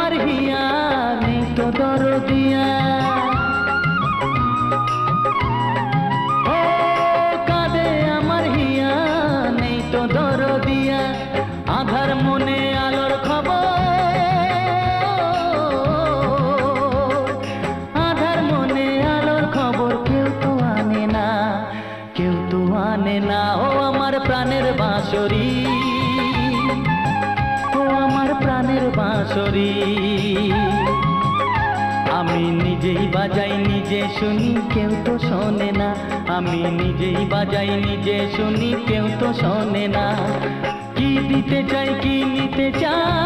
আমার হিয়া নেই তো দরদিয়া। ও কাঁদে আমার হিয়া নেই তো দরদিয়া, আধার মনে আলোর খবর, আধার মনে আলোর খবর কেউ তো আনে না, কেউ তো আনে না। ও আমার প্রাণের বাঁশরি, ও আমার প্রাণের বাঁশরি, আমি নিজেই বাজাই নিজে শুনি কেউ তো শোনে না, আমি নিজেই বাজাই নিজে শুনি কেউ তো শোনে না। কি দিতে চাই কি নিতে চাই